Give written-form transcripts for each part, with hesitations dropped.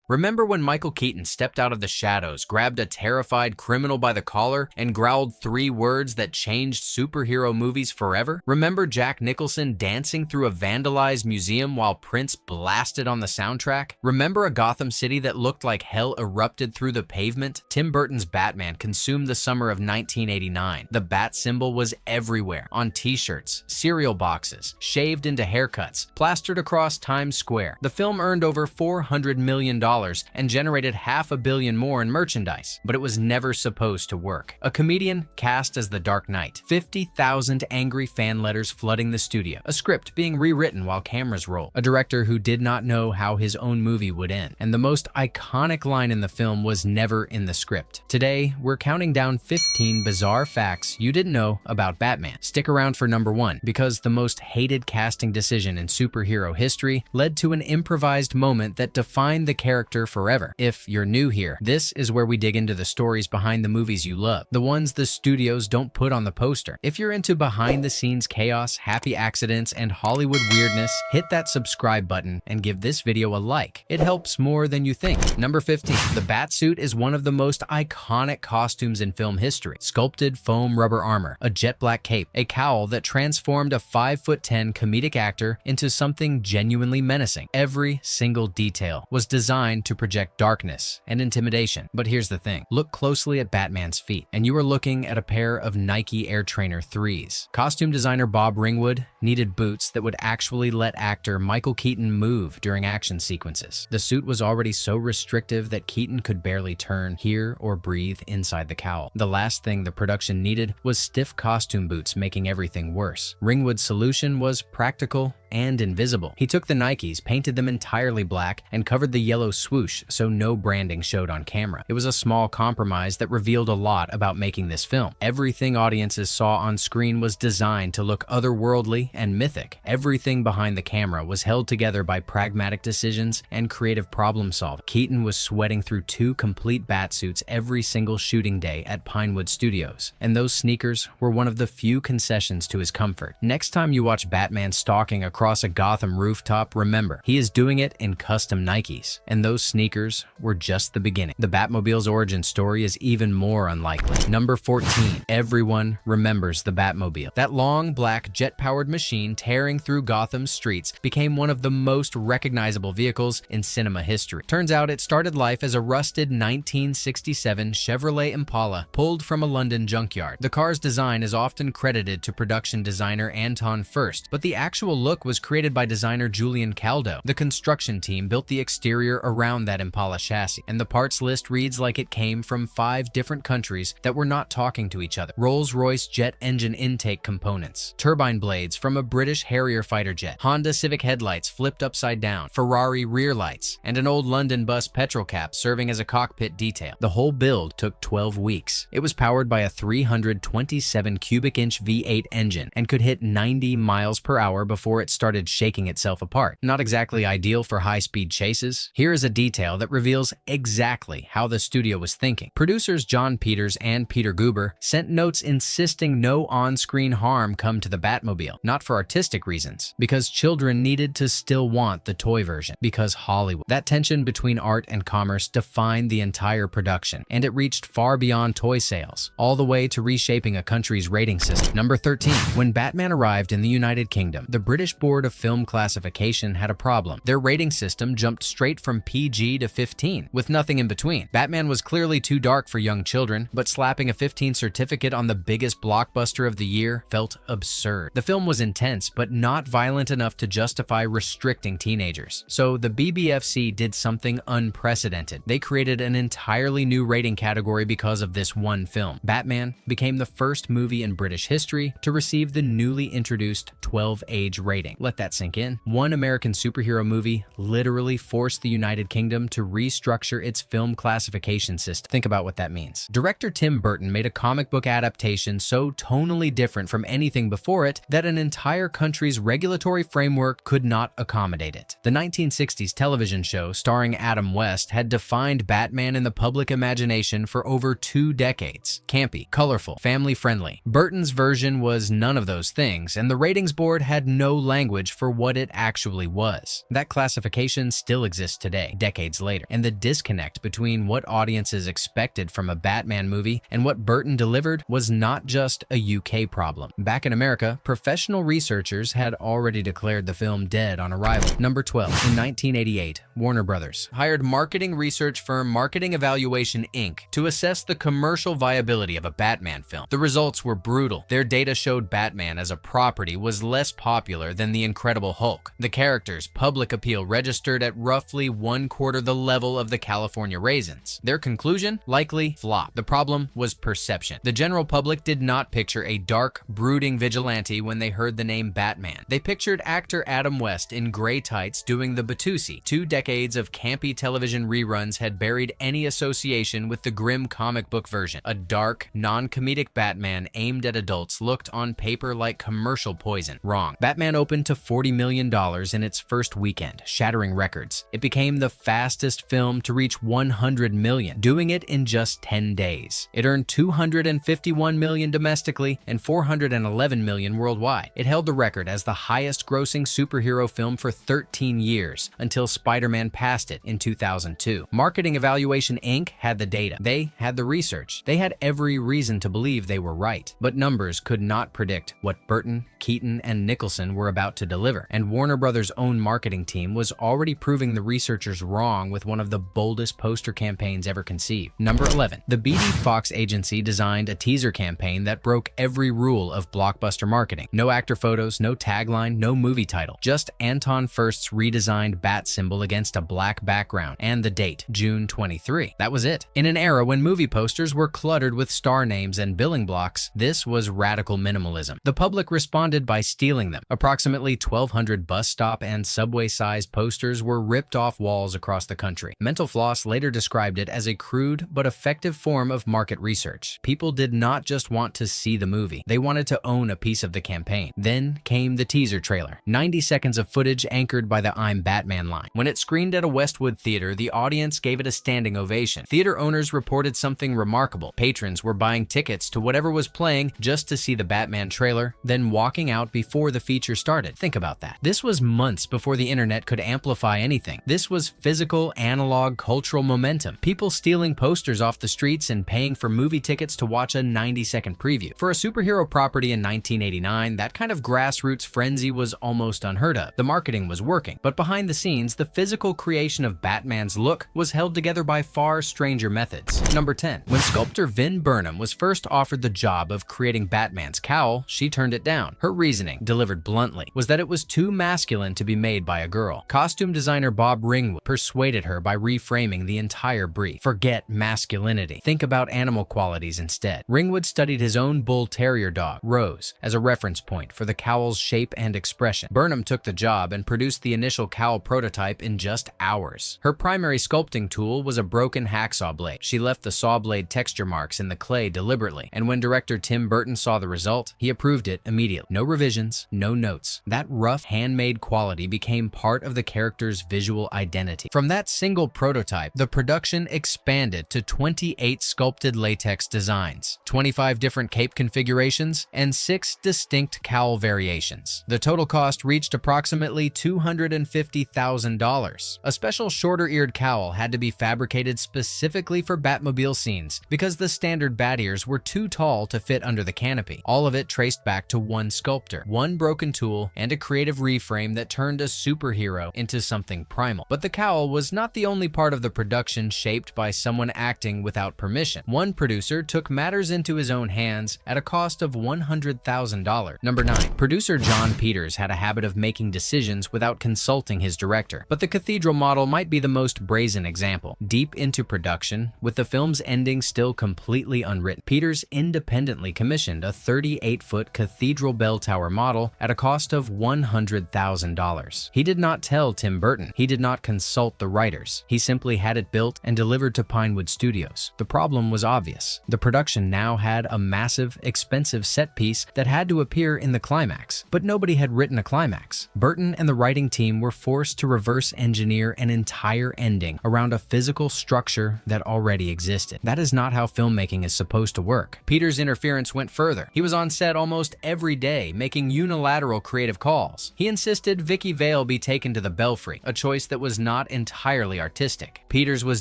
Remember when Michael Keaton stepped out of the shadows, grabbed a terrified criminal by the collar, and growled 3 words that changed superhero movies forever? Remember Jack Nicholson dancing through a vandalized museum while Prince blasted on the soundtrack? Remember a Gotham City that looked like hell erupted through the pavement? Tim Burton's Batman consumed the summer of 1989. The bat symbol was everywhere, on t-shirts, cereal boxes, shaved into haircuts, plastered across Times Square. The film earned over $400 million and generated $500 million more in merchandise, but it was never supposed to work. A comedian cast as the Dark Knight, 50,000 angry fan letters flooding the studio, a script being rewritten while cameras roll, a director who did not know how his own movie would end, and the most iconic line in the film was never in the script. Today, we're counting down 15 bizarre facts you didn't know about Batman. Stick around for number 1, because the most hated casting decision in superhero history led to an improvised moment that defined the character forever. If you're new here, this is where we dig into the stories behind the movies you love, the ones the studios don't put on the poster. If you're into behind-the-scenes chaos, happy accidents, and Hollywood weirdness, hit that subscribe button and give this video a like. It helps more than you think. Number 15. The Batsuit is one of the most iconic costumes in film history. Sculpted foam rubber armor, a jet black cape, a cowl that transformed a 5'10" comedic actor into something genuinely menacing. Every single detail was designed to project darkness and intimidation. But here's the thing. Look closely at Batman's feet, and you are looking at a pair of Nike Air Trainer 3s. Costume designer Bob Ringwood needed boots that would actually let actor Michael Keaton move during action sequences. The suit was already so restrictive that Keaton could barely turn, hear, or breathe inside the cowl. The last thing the production needed was stiff costume boots, making everything worse. Ringwood's solution was practical and invisible. He took the Nikes, painted them entirely black, and covered the yellow swoosh so no branding showed on camera. It was a small compromise that revealed a lot about making this film. Everything audiences saw on screen was designed to look otherworldly and mythic. Everything behind the camera was held together by pragmatic decisions and creative problem solving. Keaton was sweating through 2 complete Batsuits every single shooting day at Pinewood Studios, and those sneakers were one of the few concessions to his comfort. Next time you watch Batman stalking across a Gotham rooftop, remember, he is doing it in custom Nikes, and those sneakers were just the beginning. The Batmobile's origin story is even more unlikely. Number 14. Everyone remembers the Batmobile. That long, black, jet-powered machine tearing through Gotham's streets became one of the most recognizable vehicles in cinema history. Turns out it started life as a rusted 1967 Chevrolet Impala pulled from a London junkyard. The car's design is often credited to production designer Anton Furst, but the actual look was created by designer Julian Caldo. The construction team built the exterior around that Impala chassis, and the parts list reads like it came from 5 different countries that were not talking to each other. Rolls-Royce jet engine intake components, turbine blades from a British Harrier fighter jet, Honda Civic headlights flipped upside down, Ferrari rear lights, and an old London bus petrol cap serving as a cockpit detail. The whole build took 12 weeks. It was powered by a 327 cubic inch V8 engine and could hit 90 miles per hour before it started shaking itself apart. Not exactly ideal for high-speed chases. Here is a detail that reveals exactly how the studio was thinking. Producers John Peters and Peter Guber sent notes insisting no on-screen harm come to the Batmobile, not for artistic reasons, because children needed to still want the toy version, because Hollywood. That tension between art and commerce defined the entire production, and it reached far beyond toy sales, all the way to reshaping a country's rating system. Number 13. When Batman arrived in the United Kingdom, the British Board of Film Classification had a problem. Their rating system jumped straight from PG to 15, with nothing in between. Batman was clearly too dark for young children, but slapping a 15 certificate on the biggest blockbuster of the year felt absurd. The film was intense, but not violent enough to justify restricting teenagers. So the BBFC did something unprecedented. They created an entirely new rating category because of this one film. Batman became the first movie in British history to receive the newly introduced 12 age rating. Let that sink in. One American superhero movie literally forced the United Kingdom to restructure its film classification system. Think about what that means. Director Tim Burton made a comic book adaptation so tonally different from anything before it that an entire entire country's regulatory framework could not accommodate it. The 1960s television show starring Adam West had defined Batman in the public imagination for over 2 decades. Campy, colorful, family-friendly. Burton's version was none of those things, and the ratings board had no language for what it actually was. That classification still exists today, decades later, and the disconnect between what audiences expected from a Batman movie and what Burton delivered was not just a UK problem. Back in America, professional researchers had already declared the film dead on arrival. Number 12. In 1988, Warner Brothers hired marketing research firm Marketing Evaluation Inc. to assess the commercial viability of a Batman film. The results were brutal. Their data showed Batman as a property was less popular than the Incredible Hulk. The character's public appeal registered at roughly 1/4 the level of the California Raisins. Their conclusion? Likely flop. The problem was perception. The general public did not picture a dark, brooding vigilante when they heard the name Batman. They pictured actor Adam West in gray tights doing the Batusi. 2 decades of campy television reruns had buried any association with the grim comic book version. A dark, non-comedic Batman aimed at adults looked on paper like commercial poison. Wrong. Batman opened to $40 million in its first weekend, shattering records. It became the fastest film to reach 100 million, doing it in just 10 days. It earned $251 million domestically and $411 million worldwide. It held the record as the highest-grossing superhero film for 13 years, until Spider-Man passed it in 2002. Marketing Evaluation Inc. had the data. They had the research. They had every reason to believe they were right. But numbers could not predict what Burton, Keaton, and Nicholson were about to deliver, and Warner Brothers' own marketing team was already proving the researchers wrong with one of the boldest poster campaigns ever conceived. Number 11. The BD Fox agency designed a teaser campaign that broke every rule of blockbuster marketing. No actor photos, no tagline, no movie title. Just Anton Furst's redesigned bat symbol against a black background, and the date, June 23. That was it. In an era when movie posters were cluttered with star names and billing blocks, this was radical minimalism. The public responded by stealing them. Approximately 1,200 bus stop and subway-sized posters were ripped off walls across the country. Mental Floss later described it as a crude but effective form of market research. People did not just want to see the movie. They wanted to own a piece of the campaign. Then came the teaser trailer. 90 seconds of footage anchored by the "I'm Batman" line. When it screened at a Westwood theater, the audience gave it a standing ovation. Theater owners reported something remarkable. Patrons were buying tickets to whatever was playing just to see the Batman trailer, then walking out before the feature started. Think about that. This was months before the internet could amplify anything. This was physical, analog, cultural momentum. People stealing posters off the streets and paying for movie tickets to watch a 90-second preview. For a superhero property in 1989, that kind of grassroots frenzy was almost unheard of. The marketing was working, but behind the scenes, the physical creation of Batman's look was held together by far stranger methods. Number 10. When sculptor Vin Burnham was first offered the job of creating Batman's cowl, she turned it down. Her reasoning, delivered bluntly, was that it was too masculine to be made by a girl. Costume designer Bob Ringwood persuaded her by reframing the entire brief. Forget masculinity. Think about animal qualities instead. Ringwood studied his own bull terrier dog, Rose, as a reference point for the cowl's shape and expression. Burnham took the job and produced the initial cowl prototype in just hours. Her primary sculpting tool was a broken hacksaw blade. She left the saw blade texture marks in the clay deliberately, and when director Tim Burton saw the result, he approved it immediately. No revisions, no notes. That rough, handmade quality became part of the character's visual identity. From that single prototype, the production expanded to 28 sculpted latex designs, 25 different cape configurations, and 6 distinct cowl variations. The total cost reached approximately $250,000. A special shorter-eared cowl had to be fabricated specifically for Batmobile scenes because the standard bat ears were too tall to fit under the canopy. All of it traced back to one sculptor, one broken tool, and a creative reframe that turned a superhero into something primal. But the cowl was not the only part of the production shaped by someone acting without permission. One producer took matters into his own hands at a cost of $100,000. Number 9. Producer John Peters had a habit of making decisions without consulting his director, but the cathedral model might be the most brazen example. Deep into production, with the film's ending still completely unwritten, Peters independently commissioned a 38-foot cathedral bell tower model at a cost of $100,000. He did not tell Tim Burton. He did not consult the writers. He simply had it built and delivered to Pinewood Studios. The problem was obvious. The production now had a massive, expensive set piece that had to appear in the climax. But nobody had written a climax. Burton and the writing team were forced to reverse engineer an entire ending around a physical structure that already existed. That is not how filmmaking is supposed to work. Peter's interference went further. He was on set almost every day, making unilateral creative calls. He insisted Vicky Vale be taken to the Belfry, a choice that was not entirely artistic. Peters was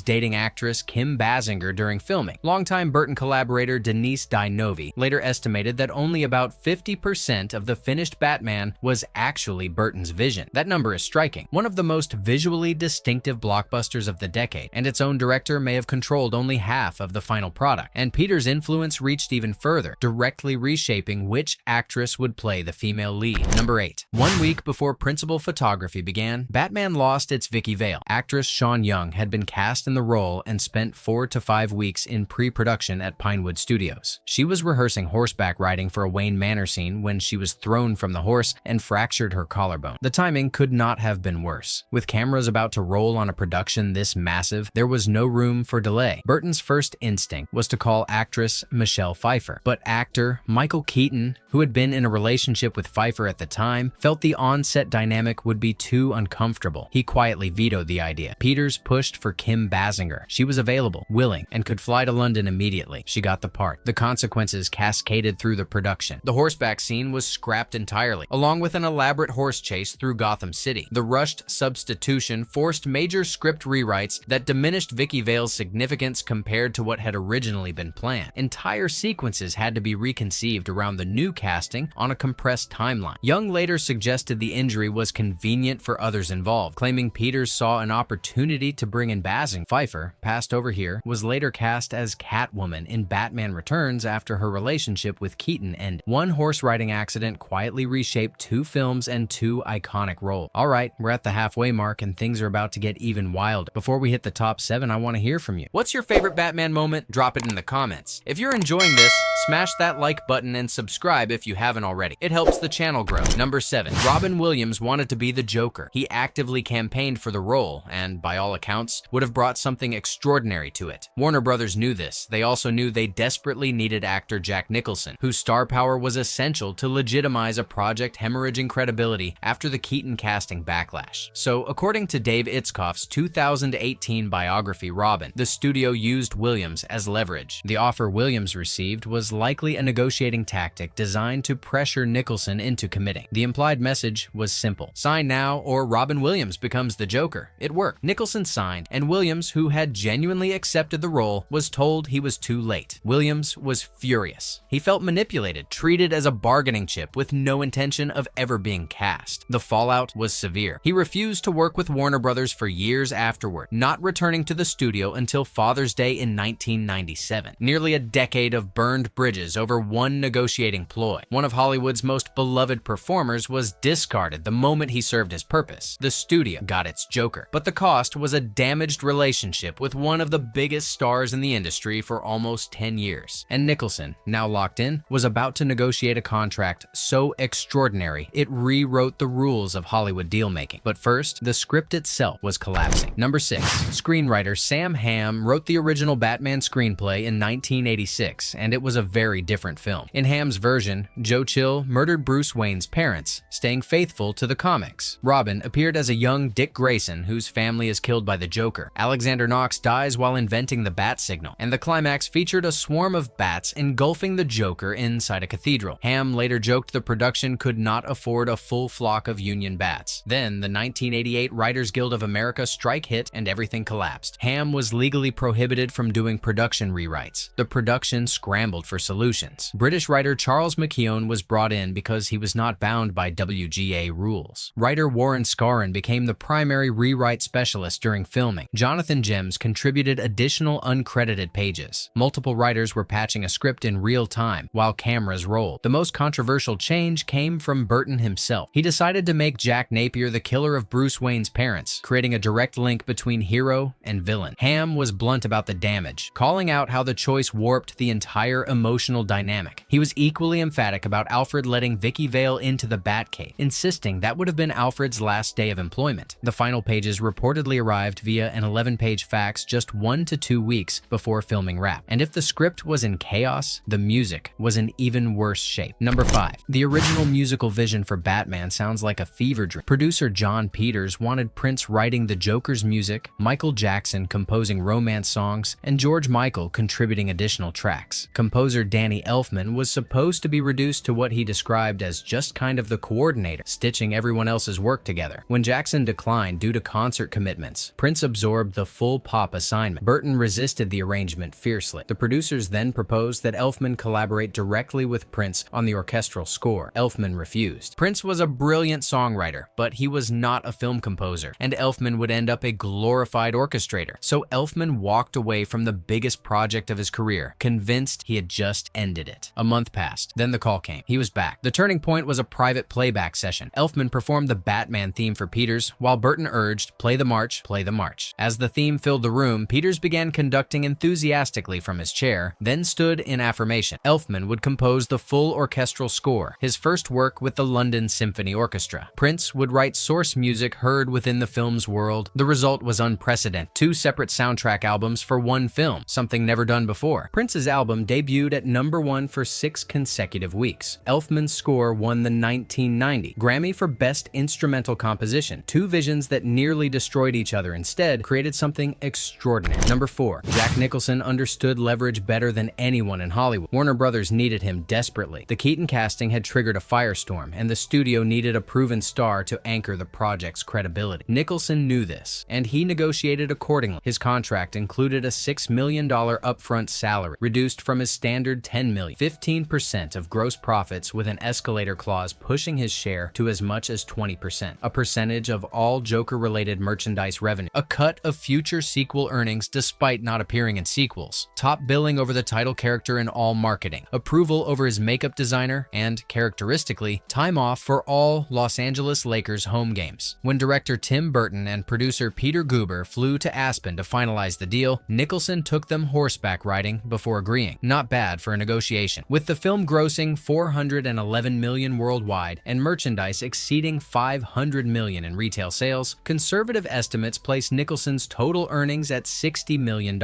dating actress Kim Basinger during filming. Longtime Burton collaborator Denise Di Novi later estimated that only about 50% of the finished Batman was actually Burton's vision. That number is striking. One of the most visually distinctive blockbusters of the decade, and its own director may have controlled only half of the final product. And Peter's influence reached even further, directly reshaping which actress would play the female lead. Number 8. 1 week before principal photography began, Batman lost its Vicky Vale. Actress Sean Young had been cast in the role and spent 4 to 5 weeks in pre-production at Pinewood Studios. She was rehearsing horseback riding for a Wayne Manor scene when she was thrown from the horse and fractured her collarbone. The timing could not have been worse. With cameras about to roll on a production this massive, there was no room for delay. Burton's first instinct was to call actress Michelle Pfeiffer, but actor Michael Keaton, who had been in a relationship with Pfeiffer at the time, felt the on-set dynamic would be too uncomfortable. He quietly vetoed the idea. Peters pushed for Kim Basinger. She was available, willing, and could fly to London immediately. She got the part. The consequences cascaded through the production. The horseback scene was scrapped entirely, along with an elaborate horse chase through Gotham City. The rushed substitution forced major script rewrites that diminished Vicky Vale's significance compared to what had originally been planned. Entire sequences had to be reconceived around the new casting on a compressed timeline. Young later suggested the injury was convenient for others involved, claiming Peters saw an opportunity to bring in Basinger. Pfeiffer, passed over here, was later cast as Catwoman in Batman Returns after her relationship with Keaton ended. One horse riding accident quietly reshaped 2 films and 2 iconic roles. Alright, we're at the halfway mark and things are about to get even wilder. Before we hit the top 7, I want to hear from you. What's your favorite Batman moment? Drop it in the comments. If you're enjoying this, smash that like button and subscribe if you haven't already. It helps the channel grow. Number 7. Robin Williams wanted to be the Joker. He actively campaigned for the role and, by all accounts, would have brought something extraordinary to it. Warner Brothers knew this. They also knew they desperately needed actor Jack Nicholson, whose star power was essential to legitimize a project hemorrhaging credibility after the Keaton casting backlash. So, according to Dave Itzkoff's 2018 biography Robin, the studio used Williams as leverage. The offer Williams received was likely a negotiating tactic designed to pressure Nicholson into committing. The implied message was simple: sign now or Robin Williams becomes the Joker. It worked. Nicholson signed, and Williams, who had genuinely accepted the role, was told he was too late. Williams was furious. He felt manipulated, treated as a bargaining chip with no intention of ever being cast. The fallout was severe. He refused to work with Warner Brothers for years afterward, not returning to the studio until Father's Day in 1997. Nearly a decade of burned bridges over one negotiating ploy. One of Hollywood's most beloved performers was discarded the moment he served his purpose. The studio got its Joker, but the cost was a damaged relationship with one of the biggest stars in the industry for almost 10 years. And Nicholson, now locked in, was about to negotiate a contract so extraordinary it rewrote the rules of Hollywood deal-making. But first, the script itself was collapsing. Number 6. Screenwriter Sam Hamm wrote the original Batman screenplay in 1986, and it was a very different film. In Hamm's version, Joe Chill murdered Bruce Wayne's parents, staying faithful to the comics. Robin appeared as a young Dick Grayson whose family is killed by the Joker. Alexander Knox dies while inventing the bat signal, and the climax featured a swarm of bats engulfing the Joker inside a cathedral. Hamm later joked the production could not afford a full flock of Union bats. Then, the 1988 Writers Guild of America strike hit and everything collapsed. Hamm was legally prohibited from doing production rewrites. The production scrambled for solutions. British writer Charles McKeown was brought in because he was not bound by WGA rules. Writer Warren Scarron became the primary rewrite specialist during filming. Jonathan Gems contributed additional uncredited pages. Multiple writers were patching a script in real time while cameras rolled. The most controversial change came from Burton himself. He decided to make Jack Napier the killer of Bruce Wayne's parents, creating a direct link between hero and villain. Hamm was blunt about the damage, calling out how the choice warped the entire emotional dynamic. He was equally emphatic about Alfred letting Vicky Vale into the Batcave, insisting that would have been Alfred's last day of employment. The final pages reportedly arrived via an 11-page fax just 1 to 2 weeks before filming wrapped. And if the script was in chaos, the music was in even worse shape. Number 5. 1985. The original musical vision for Batman sounds like a fever dream. Producer John Peters wanted Prince writing the Joker's music, Michael Jackson composing romance songs, and George Michael contributing additional tracks. Composer Danny Elfman was supposed to be reduced to what he described as just kind of the coordinator, stitching everyone else's work together. When Jackson declined due to concert commitments, Prince absorbed the full pop assignment. Burton resisted the arrangement fiercely. The producers then proposed that Elfman collaborate directly with Prince on the orchestral score. Elfman refused. Prince was a brilliant songwriter, but he was not a film composer, and Elfman would end up a glorified orchestrator. So Elfman walked away from the biggest project of his career, convinced he had just ended it. A month passed. Then the call came. He was back. The turning point was a private playback session. Elfman performed the Batman theme for Peters, while Burton urged, "Play the march, play the march." As the theme filled the room, Peters began conducting enthusiastically from his chair, then stood in affirmation. Elfman would compose the full orchestral score, his first work with the London Symphony Orchestra. Prince would write source music heard within the film's world. The result was unprecedented. 2 separate soundtrack albums for one film, something never done before. Prince's album debuted at #1 for 6 consecutive weeks. Elfman's score won the 1990 Grammy for Best Instrumental Composition. 2 visions that nearly destroyed each other instead created something extraordinary. Number 4. Jack Nicholson understood leverage better than anyone in Hollywood. Warner Brothers needed him desperately. The Keaton casting had triggered a firestorm, and the studio needed a proven star to anchor the project's credibility. Nicholson knew this, and he negotiated accordingly. His contract included a $6 million upfront salary, reduced from his standard $10 million, 15% of gross profits with an escalator clause pushing his share to as much as 20%, a percentage of all Joker-related merchandise revenue, a cut of future sequel earnings despite not appearing in sequels, top billing over the title character in all marketing, approval over his makeup designer, and, characteristically, time off for all Los Angeles Lakers home games. When director Tim Burton and producer Peter Guber flew to Aspen to finalize the deal, Nicholson took them horseback riding before agreeing. Not bad for a negotiation. With the film grossing $411 million worldwide and merchandise exceeding $500 million in retail sales, conservative estimates place Nicholson's total earnings at $60 million.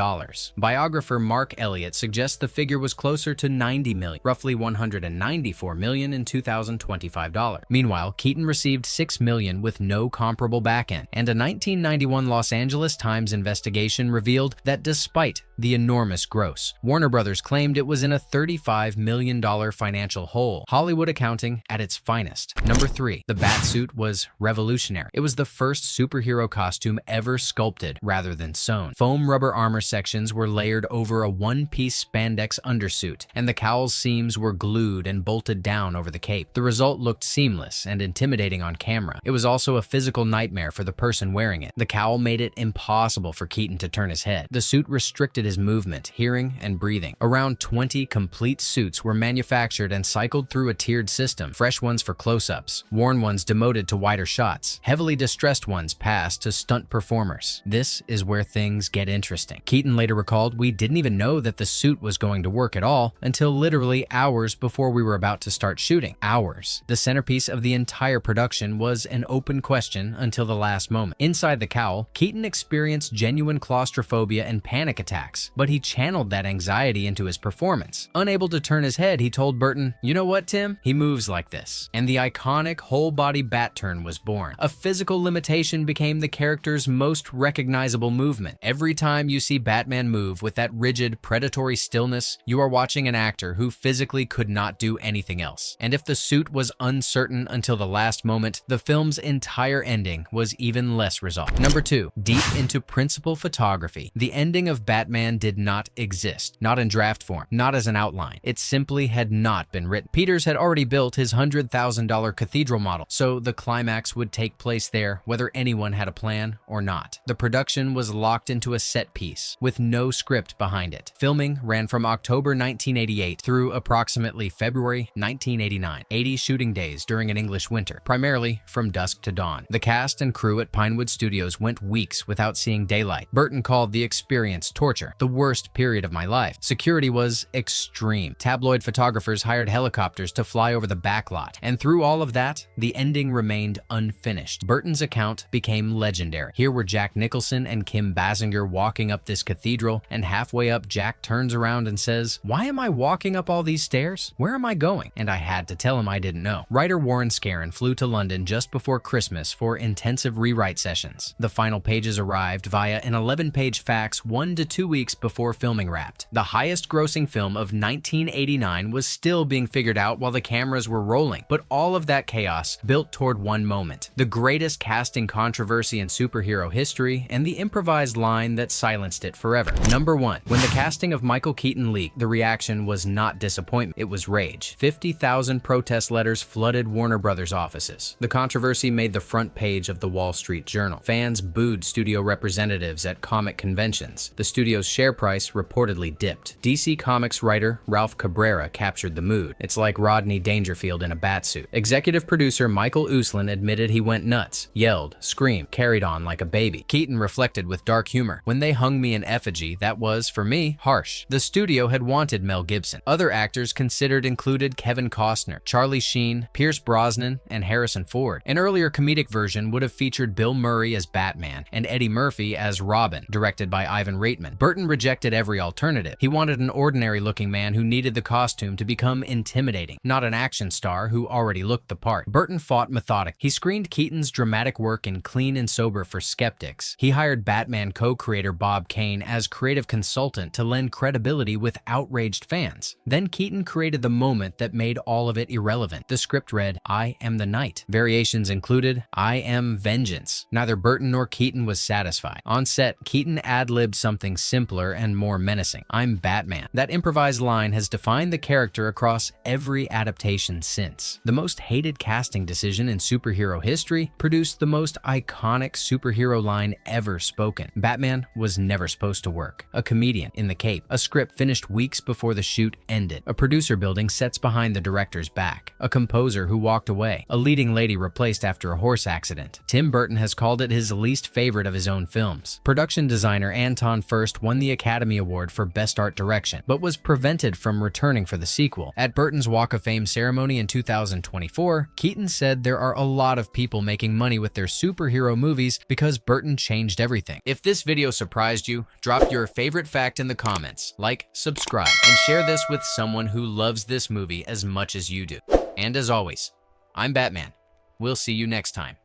Biographer Mark Elliott suggests the figure was closer to $90 million, roughly $194 million in 2025 dollars. Meanwhile, Keaton received $6 million with no comparable backend, and a 1991 Los Angeles Times investigation revealed that despite the enormous gross, Warner Brothers claimed it was in a $35 million financial hole. Hollywood accounting at its finest. Number 3. The Batsuit was revolutionary. It was the first superhero costume ever sculpted rather than sewn. Foam rubber armor sections were layered over a one-piece spandex undersuit, and the cowl's seams were glued and bolted down over the cape. The result looked seamless and intimidating on camera. It was also a physical nightmare for the person wearing it. The cowl made it impossible for Keaton to turn his head. The suit restricted his movement, hearing, and breathing. Around 20 complete suits were manufactured and cycled through a tiered system, fresh ones for close-ups, worn ones demoted to wider shots, heavily distressed ones passed to stunt performers. This is where things get interesting. Keaton later recalled, "We didn't even know that the suit was going to work at all until literally hours before we were about to start shooting." Hours. The centerpiece of the entire production was an open question until the last moment. Inside the cowl, Keaton experienced genuine claustrophobia and panic attacks, but he channeled that anxiety into his performance. Unable to turn his head, he told Burton, "You know what, Tim? He moves like this." And the iconic whole-body bat turn was born. A physical limitation became the character's most recognizable movement. Every time you see Batman move with that rigid, predatory stillness, you are watching an actor who physically could not do anything else. And if the suit was uncertain until the last moment, the film's entire ending was even less resolved. Number 2. Deep into principal photography. The ending of Batman did not exist. Not in draft form. Not as an outline. It simply had not been written. Peters had already built his $100,000 cathedral model, so the climax would take place there whether anyone had a plan or not. The production was locked into a set piece with no script behind it. Filming ran from October 1988 through approximately February 1989. 80 shooting days during an English winter, primarily from dusk to dawn. The cast and crew at Pinewood Studios went weeks without seeing daylight. Burton called the experience torture, the worst period of my life. Security was extreme. Tabloid photographers hired helicopters to fly over the backlot, and through all of that, the ending remained unfinished. Burton's account became legendary. Here were Jack Nicholson and Kim Basinger walking up this cathedral, and halfway up, Jack turns around and says, "Why am I walking up all these stairs? Where am I going?" and I had to tell him I didn't know. Writer Warren Scarron flew to London just before Christmas for intensive rewrite sessions. The final pages arrived via an 11-page fax 1 to 2 weeks before filming wrapped. The highest-grossing film of 1989 was still being figured out while the cameras were rolling, but all of that chaos built toward one moment: the greatest casting controversy in superhero history and the improvised line that silenced it forever. Number 1. When the casting of Michael Keaton leaked, the reaction was not disappointment, it was rage. 50,000 protest letters flooded Warner Brothers offices. The controversy made the front page of the Wall Street Journal. Fans booed studio representatives at comic conventions. The studio's share price reportedly dipped. DC Comics writer Ralph Cabrera captured the mood. It's like Rodney Dangerfield in a Batsuit. Executive producer Michael Uslan admitted he went nuts, yelled, screamed, carried on like a baby. Keaton reflected with dark humor. When they hung me in effigy, that was, for me, harsh. The studio had wanted Mel Gibson. Other actors considered included Kevin Costner, Charlie Sheen, Pierce Brosnan, and Harrison Ford. An earlier comedic version would have featured Bill Murray as Batman and Eddie Murphy as Robin, directed by Ivan Reitman. Burton rejected every alternative. He wanted an ordinary-looking man who needed the costume to become intimidating, not an action star who already looked the part. Burton fought methodically. He screened Keaton's dramatic work in Clean and Sober for skeptics. He hired Batman co-creator Bob Kane as creative consultant to lend credibility with outraged fans. Then Keaton created the moment that made all of it irrelevant. The script read, "I am the night." Variations included, "I am vengeance." Neither Burton nor Keaton was satisfied. On set, Keaton ad-libbed something simpler and more menacing: "I'm Batman." That improvised line has defined the character across every adaptation since. The most hated casting decision in superhero history produced the most iconic superhero line ever spoken. Batman was never supposed to work. A comedian in the cape. A script finished weeks before the shoot ended. A producer building sets behind the director's back. A composer who walked away. A leading lady replaced after a horse accident. Tim Burton has called it his least favorite of his own films. Production designer Anton Furst won the Academy Award for Best Art Direction, but was prevented from returning for the sequel. At Burton's Walk of Fame ceremony in 2024, Keaton said there are a lot of people making money with their superhero movies because Burton changed everything. If this video surprised you, drop your favorite fact in the comments, like, subscribe, and share this with someone who loves this movie as much as you do. And as always, I'm Batman. We'll see you next time.